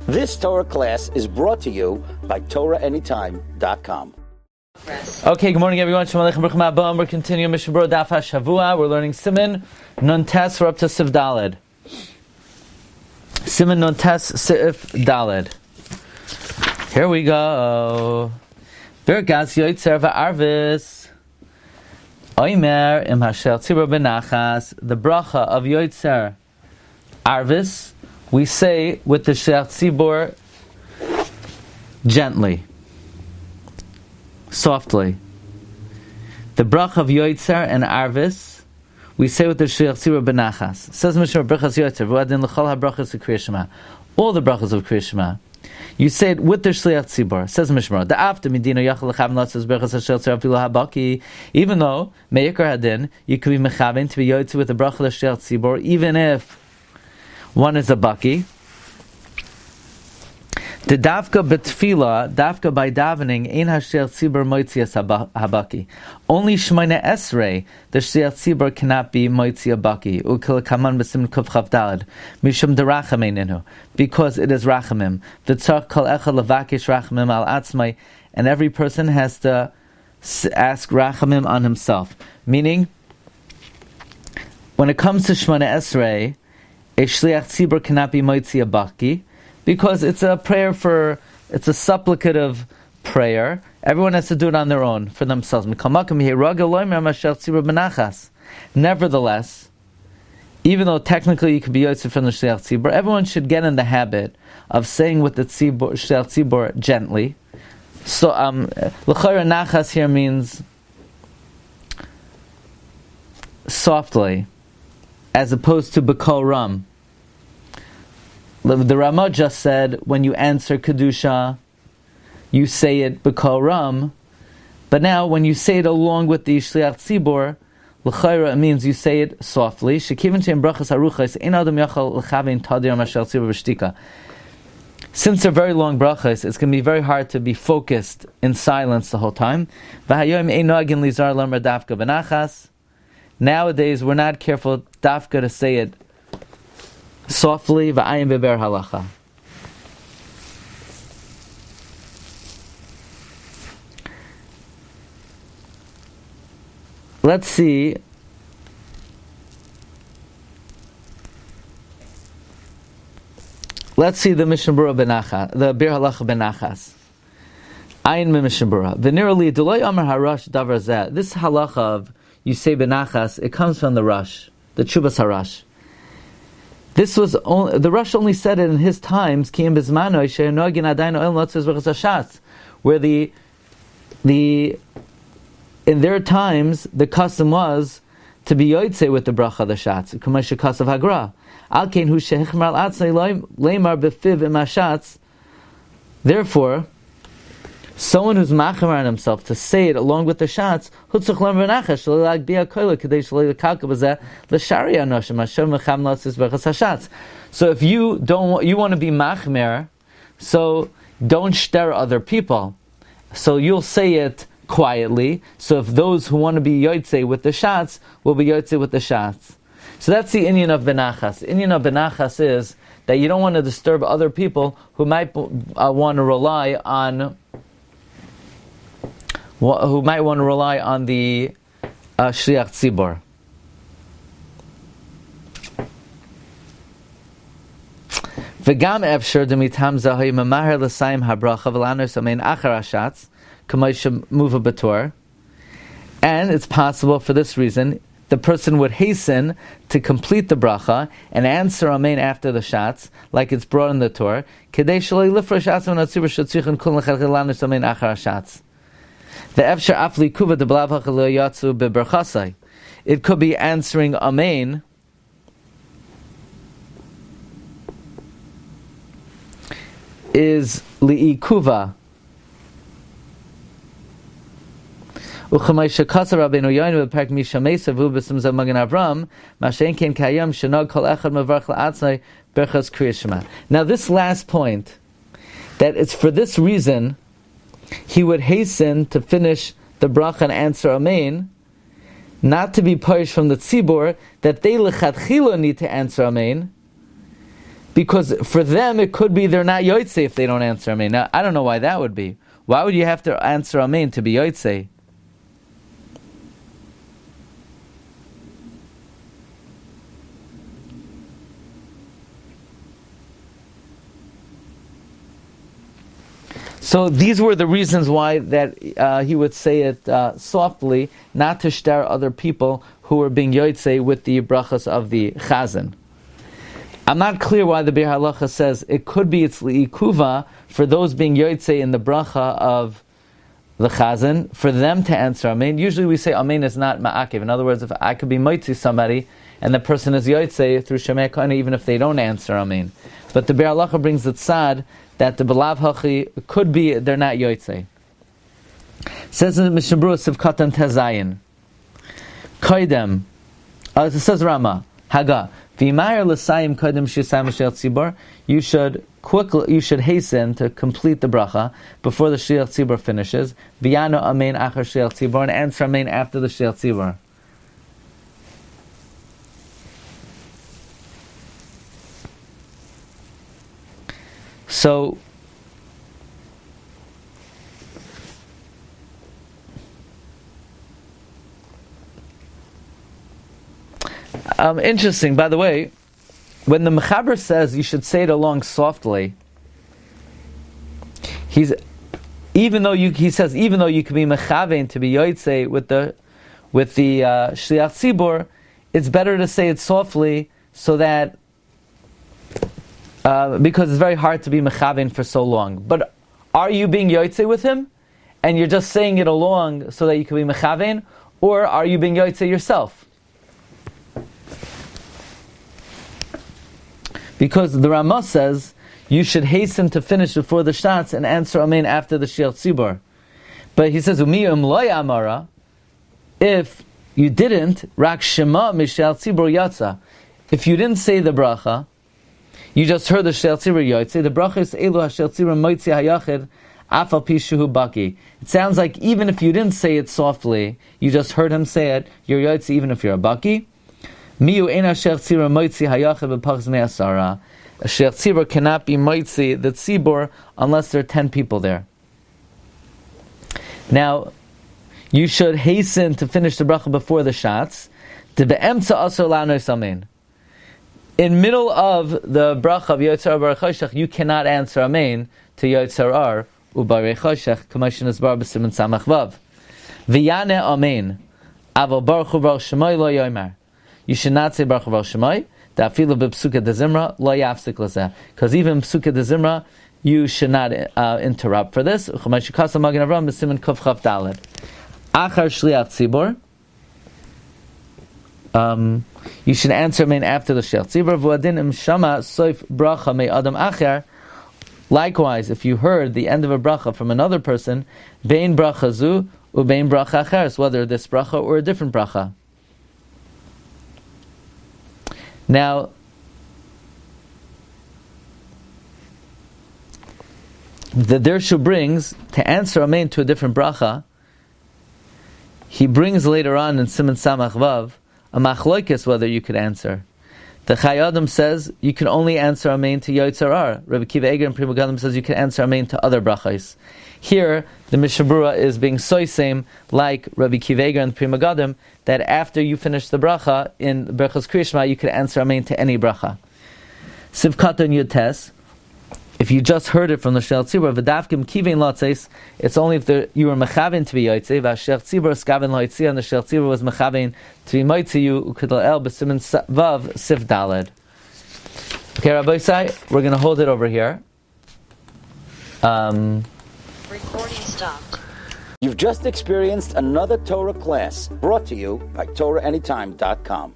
This Torah class is brought to you by TorahAnytime.com. Okay, good morning everyone. Shalom Aleichem, Baruch Haba. We're continuing Mishna Berura Daf Hashavua. We're learning Siman, Nun Tes. We're up to Seif Daled. Siman Nun Tes Seif Daled. Here we go. Birchas Yotzei v'Arvis. Oimer im Hashel Tzibur benachas. The bracha of Yotzei Arvis we say with the Shel Tzibur gently, softly. The bracha of Yotzei and Arvis we say with the Shel Tzibur benachas. Says Mishna Berura Birchas Yotzei v'adin l'chol habrachas of Krias Shema. All the brachas of Krias Shema you say it with the Shliach Tzibur. Says Mishna Berura, the after Medina Yachal Lechavim Latzes Birchas Hashel Tzibur Afilu Habaki. Even though Meikar Hadin, you could be mechaven to be Yotzei with the bracha of the Shliach Tzibur, even if one is a baki. The dafka betfila, dafka by davening, ein hashel tzibur moitzias habaki. Only shmona esrei, the shel tzibur cannot be moitzi habaki. Ukil kaman b'sim kuf chav daled, mishum derachameininu, because it is rachamim. V'tzarch kol echad levakish rachamim al atzmai, and every person has to ask rachamim on himself. Meaning, when it comes to shmona esrei, a shliach tzibur cannot be moitzi habaki, because it's a prayer it's a supplicative prayer. Everyone has to do it on their own, for themselves. Nevertheless, even though technically you could be yotzei from the shliach tzibur, everyone should get in the habit of saying with the tzibur, shliach tzibur gently. So, l'chayra nachas here means softly, as opposed to b'kol ram. The Ramah just said, when you answer Kedusha, you say it b'kol ram, but now when you say it along with the Shliach Tzibur, l'chayra, it means you say it softly. Shekivin she'em brachas haruchas, ein adam yachal l'chavein tadir mashal tzibur v'shtika. Since they're very long brachas, it's going to be very hard to be focused in silence the whole time. V'hayoyim ein noagin lizar lamar dafka v'nachas. Nowadays, we're not careful dafka to say it softly, v'ayim beber halacha. Let's see. The Mishna Berura benacha, the bir halacha benachas. Ayin me Mishna Berura. V'nirali deloy amar harash davar zeh. This halacha of you say benachas, it comes from the Rush, the Chubas Harash. This was the Rush only said it in his times, where the in their times the custom was to be yotzei with the bracha of the shatz. Chumash kasav hagra. Alkein hu shehichmar al atzei leimar befiv imashatz. Therefore, someone who's machamer on himself to say it along with the shots, so if you want to be machmer, so don't stir other people. So you'll say it quietly. So if those who want to be yotzei with the shots will be yotzei with the shots. So that's the inyan of benachas. The inyan of benachas is that you don't want to disturb other people who might want to rely on the shliach tzibur. V'gam efshar demitam zahay memahar l'sayim habracha v'laner samein achar hashatz k'may shemuva b'tor. And it's possible for this reason the person would hasten to complete the bracha and answer amen after the shots, like it's brought in the Torah. Kedei shaloi lifra shatzim natzibur shatzichin kul nechel laner samein achar hashatz. The efshar afli kuva de blav hachalo yatsu beberchasai. It could be answering amen is liikuva. Uchamay shekasa Rabbeinu Yoinu beperk mishamesa vu b'simza magen Avram mashen ken kayam shenag kol echad mevarch la'atzai Birchas Krias Shema. Now this last point, that it's for this reason he would hasten to finish the bracha and answer amen, not to be punished from the tzibur that they lechatchila need to answer amen. Because for them, it could be they're not Yotzei if they don't answer Amen. Now, I don't know why that would be. Why would you have to answer Amen to be Yotzei? So these were the reasons why that he would say it softly, not to stir other people who were being Yotzei with the Birchas of the Chazan. I'm not clear why the Bir Halacha says it could be it's li'ikuva for those being Yotzei in the bracha of the Chazan, for them to answer Amen. Usually we say Amen is not ma'akev. In other words, if I could be Moitzi somebody and the person is Yotzei through Shema Kana, even if they don't answer Amen. But the Bir Halacha brings the tzad that the Belav Hachi could be they're not Yotzei. Says in the Mishna Berura Sivkatan Tezayin. Koidem. It says Rama. Haga. V'mayir l'sayim koidem shisayim shel tzibor. You should hasten to complete the bracha before the shel tzibor finishes. V'yano amen achar shel tzibor, and answer amen after the shel tzibor. So, interesting, by the way, when the Mechaber says you should say it along softly, he says even though you can be mechavein to be yotzei with the shliach tzibor, it's better to say it softly so that because it's very hard to be mechavein for so long. But are you being yotzei with him, and you're just saying it along so that you can be mechavein, or are you being yotzei yourself? Because the Ramah says you should hasten to finish before the shots and answer amen after the shliach tzibor. But he says umiyum loy amara, if you didn't rak shema mishal tzibor yatsa, if you didn't say the bracha, you just heard the shel tzibur yotzei. The bracha is elu hashel tzibur moitzi hayachid afal pi shuhu baki. It sounds like even if you didn't say it softly, you just heard him say it, you're yotzei even if you're a baki. Miu ein hashel tzibur moitzi hayachid b'pachz me'asara. A shel tzibur cannot be moitzi the tzibur unless there are 10 people there. Now, you should hasten to finish the bracha before the shots. The be'emtza asur la'anos amen. In middle of the bracha of Yotzei Bar Choshech, you cannot answer Amen to Yotzei Ar Ubar Choshech, Chumash is Bar B'Siman Samach Vav. V'yane Amen. Aval Baruch Hu Baruch Shemai Lo Yomer. You should not say Baruch Hu Baruch Shemai. Da'afilu b'Psuka Dezimra Lo Yafsik L'zeh. Because even Psuka Dezimra, you should not interrupt for this. Chumash Yikasa Magen Avram B'Siman Kuf Chav Daled. Achar Shliach Tzibor. You should answer amen after the shel tzibur. V'adin im shama Seif bracha me adam acher. Likewise, if you heard the end of a bracha from another person, bein bracha zu ubein bracha acheres, whether this bracha or a different bracha. Now, the Dirshu brings to answer amen to a different bracha. He brings later on in Siman Samach Vav a machloikis whether you could answer. The Chai Adam says you can only answer amen to Yotzei Ar. Rabbi Kiva Eger and Pri Megadim says you can answer amen to other brachos. Here, the Mishna Berura is being so same like Rabbi Kiva Eger and Pri Megadim that after you finish the bracha in Birchas Krias you can answer amen to any bracha. Sivkatan Yutes. If you just heard it from the shel tzibur, v'davkim kivein latzeis, it's only if you were mechavein to be yotzei, v'ashel tzibur skaven loitzi, and the shel tzibur was mechavein to be moitzi you ukidla'el b'simin vav sif daled. Okay, Rabbi Sai, we're going to hold it over here. Recording stopped. You've just experienced another Torah class brought to you by TorahAnytime.com.